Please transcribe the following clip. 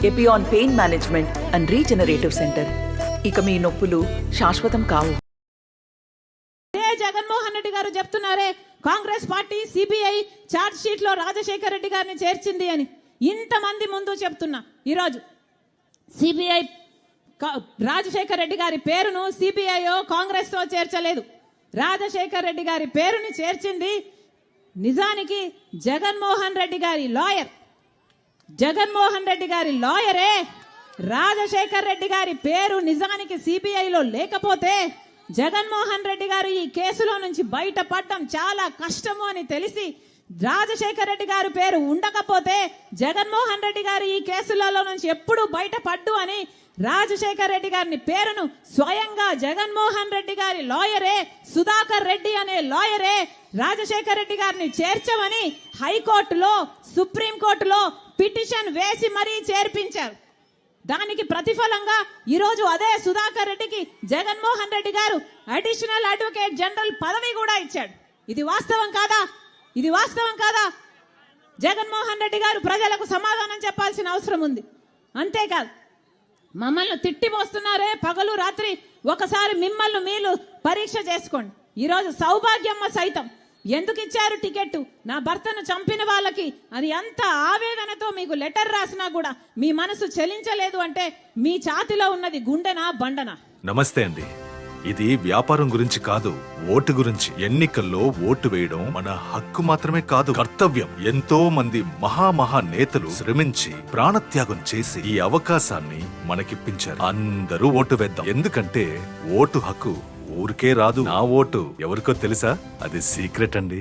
Epione pain management and regenerative centre. ఇక మీ నొప్పులు శాశ్వతం కావు. జగన్మోహన్ రెడ్డి గారు చెప్తున్నారే Congress party CBI charge sheet లో రాజశేఖర రెడ్డి గారిని చేర్చింది అని. ఇంతమంది ముందు చెప్తున్నా, ఈరోజు సిబిఐ రాజశేఖర రెడ్డి గారి పేరును సిబిఐ కాంగ్రెస్ తో చేర్చలేదు. రాజశేఖర రెడ్డి గారి పేరుని చేర్చింది నిజానికి జగన్మోహన్ రెడ్డి గారి లాయర్. జగన్మోహన్ రెడ్డి గారి లాయరే రాజశేఖర రెడ్డి గారి పేరు నిజానికి సిబిఐలో లేకపోతే జగన్మోహన్ రెడ్డి గారు ఈ కేసులో నుంచి బయటపడడం చాలా కష్టము అని తెలిసి, రాజశేఖర రెడ్డి గారి పేరు ఉండకపోతే జగన్మోహన్ రెడ్డి గారు ఈ కేసులలో నుంచి ఎప్పుడు బయటపడ్డు అని రాజశేఖర రెడ్డి గారిని పేరును స్వయంగా జగన్మోహన్ రెడ్డి గారి లాయరే, సుధాకర్ రెడ్డి అనే లాయరే రాజశేఖర రెడ్డి గారిని చేర్చమని హైకోర్టులో, సుప్రీంకోర్టులో పిటిషన్ వేసి మరీ చేర్పించారు. దానికి ప్రతిఫలంగా ఈరోజు అదే సుధాకర్ రెడ్డికి జగన్మోహన్ రెడ్డి గారు అడిషనల్ అడ్వకేట్ జనరల్ పదవి కూడా ఇచ్చాడు. ఇది వాస్తవం కాదా? ఇది వాస్తవం కాదా? జగన్మోహన్ రెడ్డి గారు ప్రజలకు సమాధానం చెప్పాల్సిన అవసరం ఉంది. అంతేకాదు, మమ్మల్ని తిట్టిపోస్తున్నారే పగలు రాత్రి, ఒకసారి మిమ్మల్ని మీరు పరీక్ష చేసుకోండి. ఈరోజు సౌభాగ్యమ్మ సైతం ఎందుకు ఇచ్చారు టికెట్ నా భర్తను చంపిన వాళ్ళకి అని అంత ఆవేదనతో మీకు లెటర్ రాసినా కూడా మీ మనసు చలించలేదు అంటే మీ ఛాతిలో ఉన్నది గుండెనా బండనా? నమస్తే అండి. ఇది వ్యాపారం గురించి కాదు, ఓటు గురించి. ఎన్నికల్లో ఓటు వేయడం మన హక్కు మాత్రమే కాదు, కర్తవ్యం. ఎంతో మంది మహా నేతలు శ్రమించి ప్రాణత్యాగం చేసి ఈ అవకాశాన్ని మనకిప్పించారు. అందరూ ఓటు వేద్దాం. ఎందుకంటే ఓటు హక్కు ఊరికే రాదు. నా ఓటు ఎవరికో తెలుసా? అది సీక్రెట్ అండి.